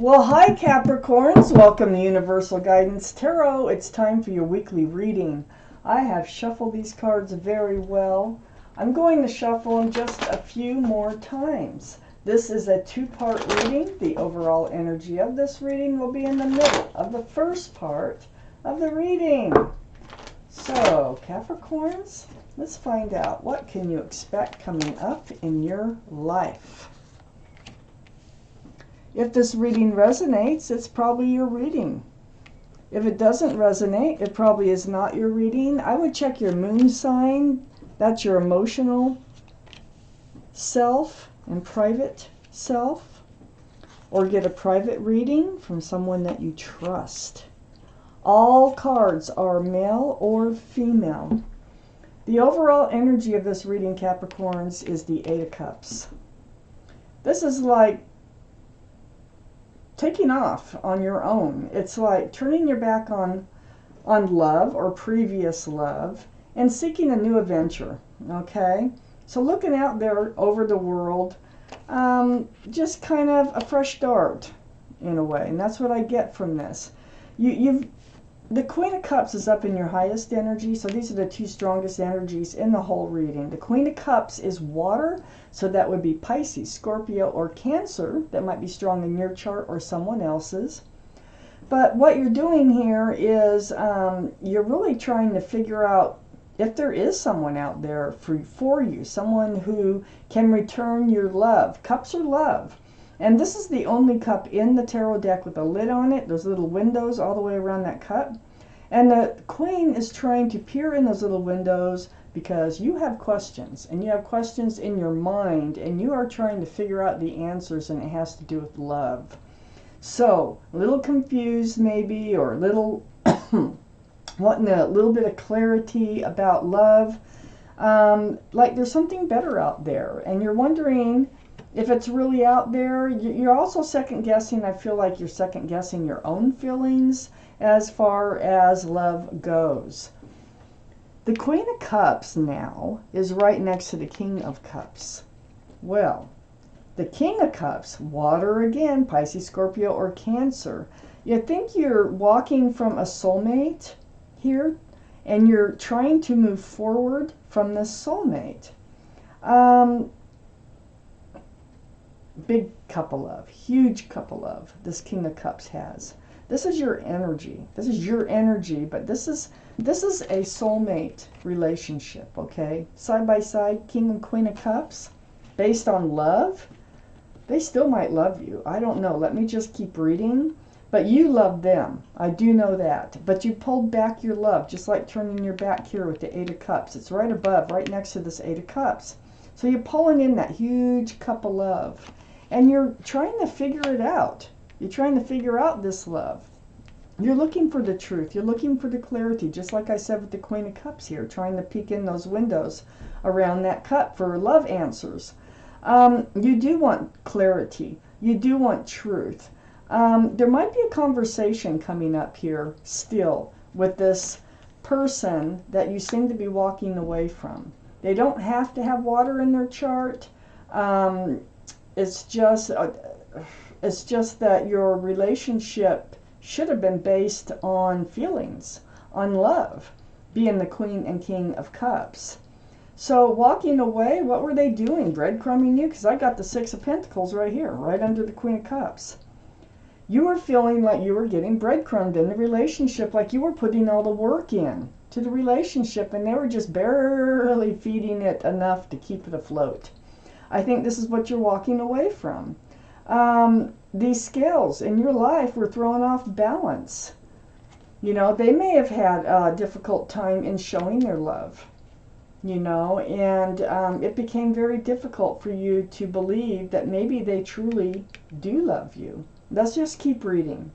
Well, hi Capricorns. Welcome to Universal Guidance Tarot. It's time for your weekly reading. I have shuffled these cards very well. I'm going to shuffle them just a few more times. This is a two-part reading. The overall energy of this reading will be in the middle of the first part of the reading. So, Capricorns, let's find out what can you expect coming up in your life. If this reading resonates, it's probably your reading. If it doesn't resonate, it probably is not your reading. I would check your moon sign. That's your emotional self and private self. Or get a private reading from someone that you trust. All cards are male or female. The overall energy of this reading, Capricorns, is the Eight of Cups. This is like taking off on your own. It's like turning your back on love or previous love and seeking a new adventure. Okay, so looking out there over the world, just kind of a fresh start in a way, and that's what I get from this. The Queen of Cups is up in your highest energy, so these are the two strongest energies in the whole reading. The Queen of Cups is water, so that would be Pisces, Scorpio, or Cancer. That might be strong in your chart or someone else's. But what you're doing here is you're really trying to figure out if there is someone out there for you, someone who can return your love. Cups are love. And this is the only cup in the tarot deck with a lid on it. There's little windows all the way around that cup. And the Queen is trying to peer in those little windows because you have questions. And you have questions in your mind. And you are trying to figure out the answers, and it has to do with love. So, a little confused maybe, or a little wanting a little bit of clarity about love. Like there's something better out there. And you're wondering if it's really out there. You're also second guessing. I feel like you're second guessing your own feelings as far as love goes. The Queen of Cups now is right next to the King of Cups. Well, the King of Cups, water again, Pisces, Scorpio, or Cancer. You think you're walking from a soulmate here, and you're trying to move forward from this soulmate. Big cup of love, huge cup of love this King of Cups has. This is your energy. This is your energy, but this is a soulmate relationship, okay? Side by side, King and Queen of Cups, based on love. They still might love you. I don't know. Let me just keep reading. But you love them. I do know that. But you pulled back your love, just like turning your back here with the Eight of Cups. It's right above, right next to this Eight of Cups. So you're pulling in that huge cup of love. And you're trying to figure it out. You're trying to figure out this love. You're looking for the truth. You're looking for the clarity, just like I said with the Queen of Cups here, trying to peek in those windows around that cup for love answers. You do want clarity. You do want truth. There might be a conversation coming up here still with this person that you seem to be walking away from. They don't have to have water in their chart. It's just that your relationship should have been based on feelings, on love, being the Queen and King of Cups. So walking away, what were they doing? Breadcrumbing you? Because I got the Six of Pentacles right here, right under the Queen of Cups. You were feeling like you were getting breadcrumbed in the relationship, like you were putting all the work in to the relationship, and they were just barely feeding it enough to keep it afloat. I think this is what you're walking away from. These scales in your life were throwing off balance. You know, they may have had a difficult time in showing their love, you know, and it became very difficult for you to believe that maybe they truly do love you. Let's just keep reading.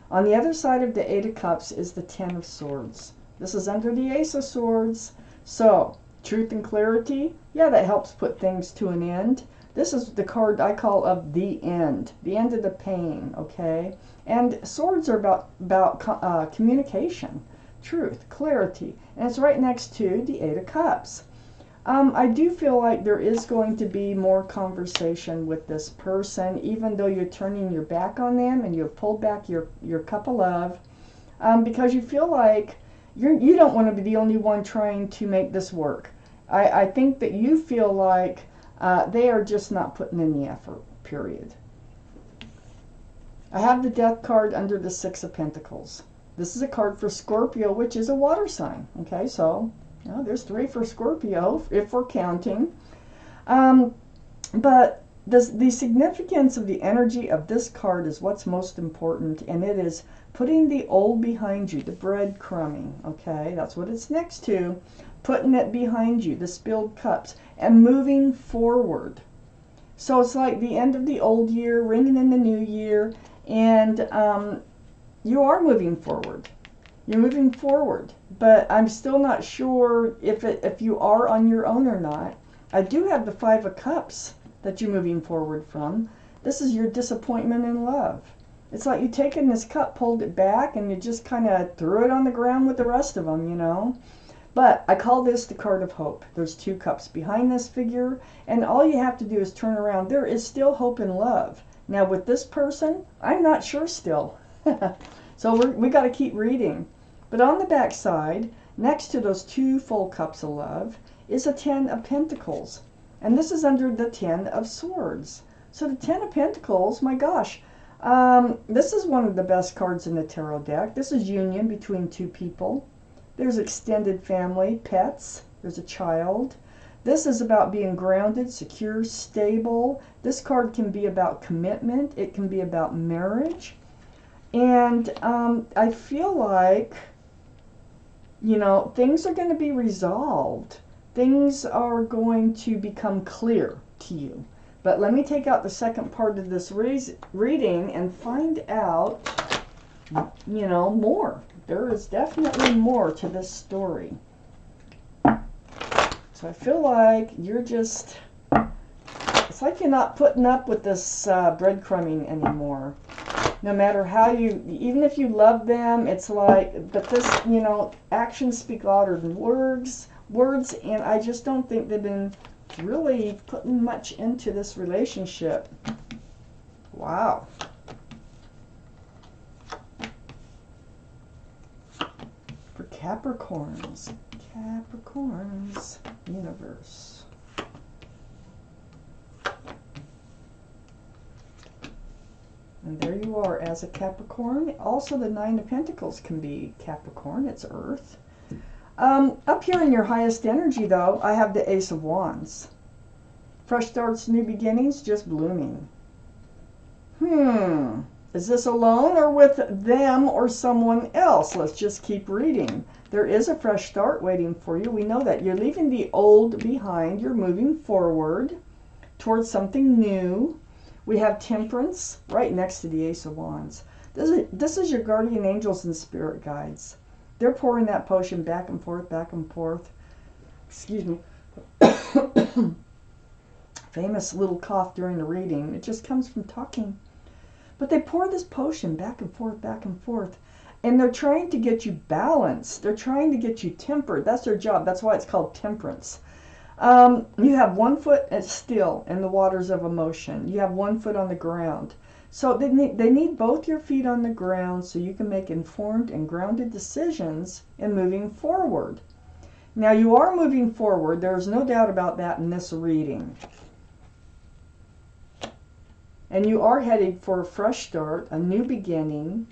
On the other side of the Eight of Cups is the Ten of Swords. This is under the Ace of Swords. So, truth and clarity, yeah, that helps put things to an end. This is the card I call of the end of the pain, okay? And swords are about communication, truth, clarity, and it's right next to the Eight of Cups. I do feel like there is going to be more conversation with this person, even though you're turning your back on them and you've pulled back your cup of love, because you feel like you don't want to be the only one trying to make this work. I think that you feel like they are just not putting in the effort, period. I have the Death card under the Six of Pentacles. This is a card for Scorpio, which is a water sign. Okay, so there's 3 for Scorpio, if we're counting. But the significance of the energy of this card is what's most important, and it is putting the old behind you, the breadcrumbing. Okay, that's what it's next to. Putting it behind you, the spilled cups, and moving forward. So it's like the end of the old year, ringing in the new year, and you are moving forward. You're moving forward, but I'm still not sure if you are on your own or not. I do have the 5 of Cups that you're moving forward from. This is your disappointment in love. It's like you taken this cup, pulled it back, and you just kind of threw it on the ground with the rest of them, you know. But I call this the card of hope. There's 2 cups behind this figure, and all you have to do is turn around. There is still hope and love. Now with this person, I'm not sure still. So we got to keep reading. But on the back side, next to those 2 full cups of love, is a 10 of Pentacles. And this is under the 10 of Swords. So the 10 of Pentacles, my gosh, this is one of the best cards in the tarot deck. This is union between 2 people. There's extended family, pets, there's a child. This is about being grounded, secure, stable. This card can be about commitment. It can be about marriage. And I feel like, you know, things are going to be resolved. Things are going to become clear to you. But let me take out the second part of this reading and find out, you know, more. There is definitely more to this story. So I feel like you're just, it's like you're not putting up with this breadcrumbing anymore. No matter how even if you love them, it's like, but this, you know, actions speak louder than words, and I just don't think they've been really putting much into this relationship. Wow. For Capricorns, universe. And there you are as a Capricorn. Also, the 9 of Pentacles can be Capricorn. It's Earth. Up here in your highest energy, though, I have the Ace of Wands. Fresh starts, new beginnings, just blooming. Is this alone or with them or someone else? Let's just keep reading. There is a fresh start waiting for you. We know that you're leaving the old behind. You're moving forward towards something new. We have Temperance right next to the Ace of Wands. This is your guardian angels and spirit guides. They're pouring that potion back and forth, back and forth. Excuse me. Famous little cough during the reading. It just comes from talking. But they pour this potion back and forth, back and forth. And they're trying to get you balanced. They're trying to get you tempered. That's their job. That's why it's called Temperance. You have 1 foot still in the waters of emotion. You have 1 foot on the ground. So they need both your feet on the ground so you can make informed and grounded decisions in moving forward. Now you are moving forward. There's no doubt about that in this reading. And you are headed for a fresh start, a new beginning.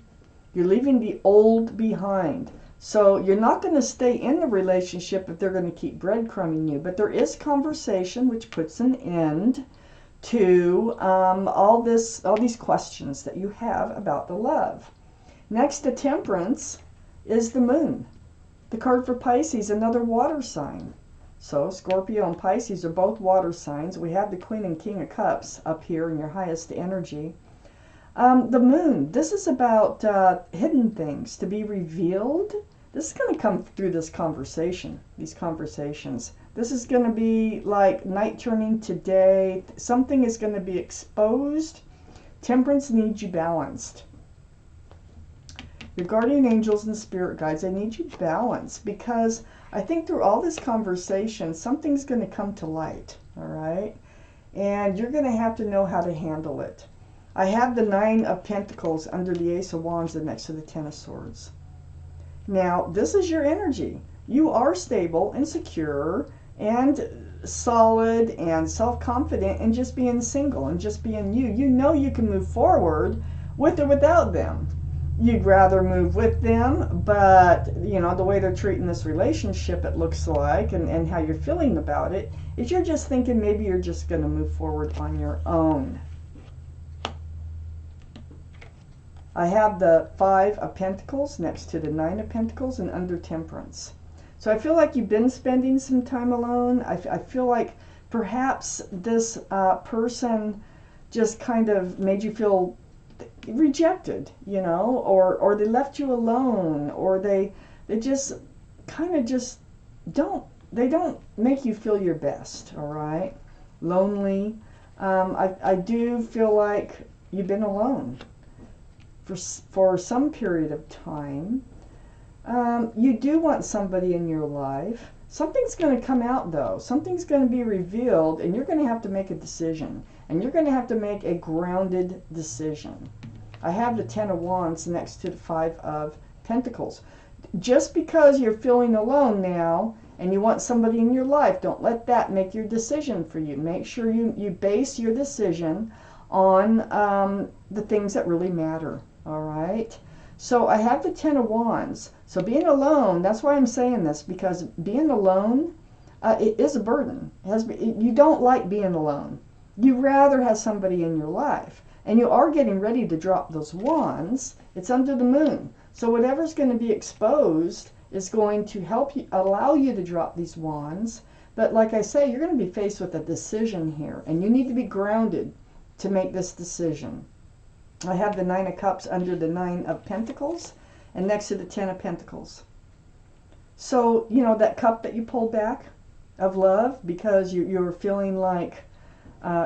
You're leaving the old behind. So you're not going to stay in the relationship if they're going to keep breadcrumbing you. But there is conversation which puts an end to all these questions that you have about the love. Next to Temperance is the Moon. The card for Pisces, another water sign. So Scorpio and Pisces are both water signs. We have the Queen and King of Cups up here in your highest energy. The Moon, this is about hidden things to be revealed. This is going to come through this conversation, these conversations. This is going to be like night turning to day. Something is going to be exposed. Temperance needs you balanced. Your guardian angels and spirit guides, they need you balanced because I think through all this conversation, something's going to come to light, all right? And you're going to have to know how to handle it. I have the 9 of Pentacles under the Ace of Wands and next to the 10 of Swords. Now, this is your energy. You are stable and secure and solid and self-confident in just being single and just being you. You know you can move forward with or without them. You'd rather move with them, but you know the way they're treating this relationship, it looks like, and how you're feeling about it, is you're just thinking maybe you're just going to move forward on your own. I have the 5 of Pentacles next to the 9 of Pentacles and under Temperance. So I feel like you've been spending some time alone. I feel like perhaps this person just kind of made you feel rejected, you know, or they left you alone, or they just kind of just don't make you feel your best, all right? Lonely. I do feel like you've been alone for some period of time. You do want somebody in your life. Something's going to come out, though. Something's going to be revealed, and you're going to have to make a decision. And you're going to have to make a grounded decision. I have the 10 of Wands next to the 5 of Pentacles. Just because you're feeling alone now and you want somebody in your life, don't let that make your decision for you. Make sure you base your decision on the things that really matter. All right? So I have the 10 of Wands. So being alone, that's why I'm saying this, because being alone, it is a burden. You don't like being alone. You rather have somebody in your life. And you are getting ready to drop those wands. It's under the moon. So whatever's going to be exposed is going to help you, allow you to drop these wands. But like I say, you're going to be faced with a decision here. And you need to be grounded to make this decision. I have the 9 of Cups under the 9 of Pentacles and next to the 10 of Pentacles. So, you know, that cup that you pulled back of love because you're feeling like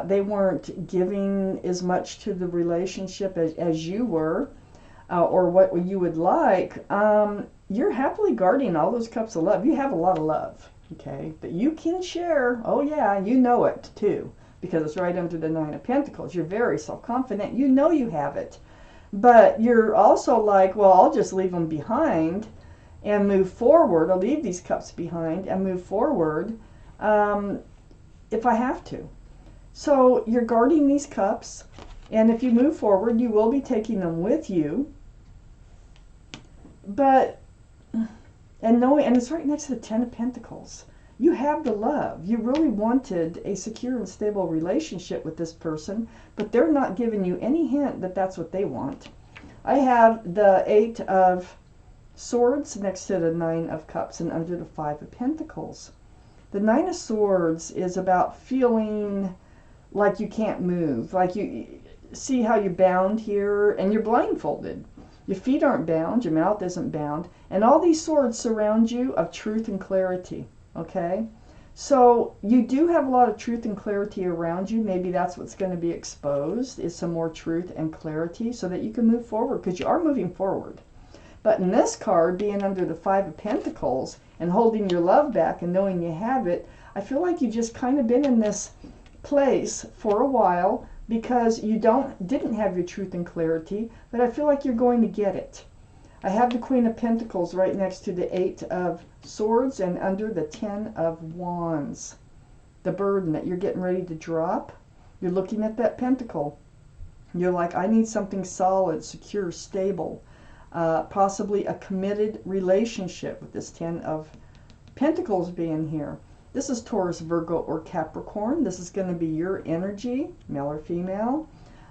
they weren't giving as much to the relationship as you were, or what you would like, you're happily guarding all those cups of love. You have a lot of love, okay, that you can share. Oh yeah, you know it too, because it's right under the 9 of Pentacles. You're very self-confident. You know you have it. But you're also like, well, I'll just leave them behind and move forward. I'll leave these cups behind and move forward if I have to. So you're guarding these cups, and if you move forward, you will be taking them with you. But, and it's right next to the 10 of Pentacles. You have the love. You really wanted a secure and stable relationship with this person, but they're not giving you any hint that that's what they want. I have the 8 of Swords next to the 9 of Cups and under the 5 of Pentacles. The 9 of Swords is about feeling like you can't move, like you see how you're bound here and you're blindfolded. Your feet aren't bound, your mouth isn't bound, and all these swords surround you of truth and clarity. Okay, so you do have a lot of truth and clarity around you. Maybe that's what's going to be exposed, is some more truth and clarity so that you can move forward, because you are moving forward. But in this card, being under the 5 of Pentacles and holding your love back and knowing you have it, I feel like you've just kind of been in this place for a while because you didn't have your truth and clarity, but I feel like you're going to get it. I have the Queen of Pentacles right next to the 8 of Swords and under the 10 of Wands. The burden that you're getting ready to drop, you're looking at that pentacle. You're like, I need something solid, secure, stable, possibly a committed relationship with this 10 of Pentacles being here. This is Taurus, Virgo, or Capricorn. This is going to be your energy, male or female.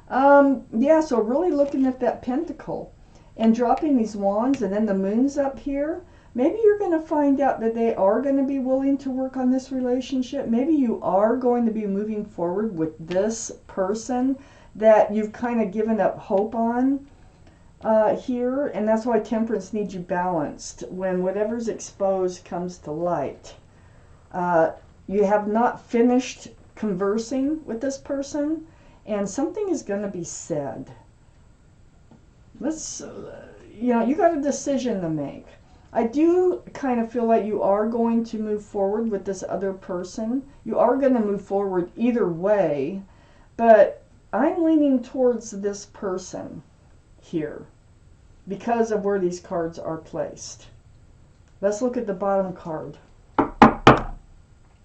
Yeah, so really looking at that pentacle and dropping these wands, and then the moon's up here. Maybe you're going to find out that they are going to be willing to work on this relationship. Maybe you are going to be moving forward with this person that you've kind of given up hope on here. And that's why Temperance needs you balanced. When whatever's exposed comes to light. You have not finished conversing with this person, and something is going to be said. Let's, you know, you got a decision to make. I do kind of feel like you are going to move forward with this other person. You are going to move forward either way, but I'm leaning towards this person here because of where these cards are placed. Let's look at the bottom card.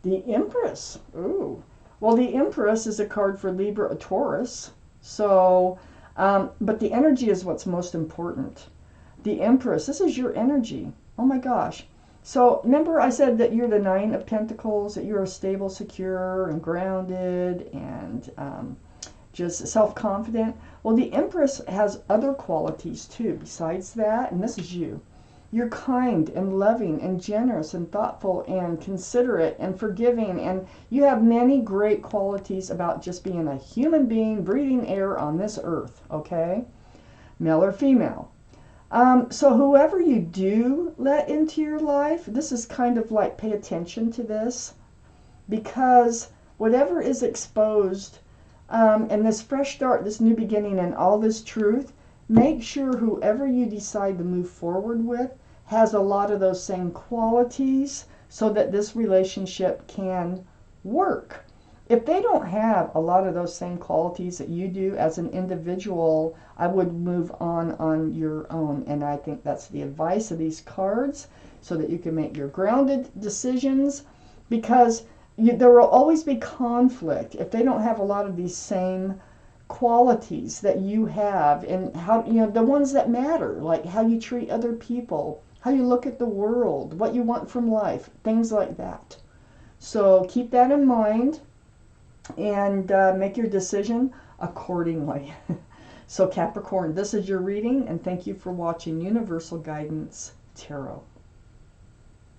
The Empress. Ooh. Well, the Empress is a card for Libra or Taurus. So, but the energy is what's most important. The Empress, this is your energy. Oh my gosh. So remember I said that you're the Nine of Pentacles, that you're stable, secure, and grounded, and just self-confident. Well, the Empress has other qualities too besides that, and this is you. You're kind and loving and generous and thoughtful and considerate and forgiving, and you have many great qualities about just being a human being breathing air on this earth, okay? Male or female. So whoever you do let into your life, this is kind of like pay attention to this, because whatever is exposed and this fresh start, this new beginning, and all this truth, make sure whoever you decide to move forward with has a lot of those same qualities so that this relationship can work. If they don't have a lot of those same qualities that you do as an individual, I would move on your own. And I think that's the advice of these cards, so that you can make your grounded decisions, because there will always be conflict if they don't have a lot of these same qualities that you have, and how, you know, the ones that matter, like how you treat other people, how you look at the world, what you want from life, things like that. So keep that in mind and make your decision accordingly. So Capricorn, this is your reading, and thank you for watching Universal Guidance Tarot.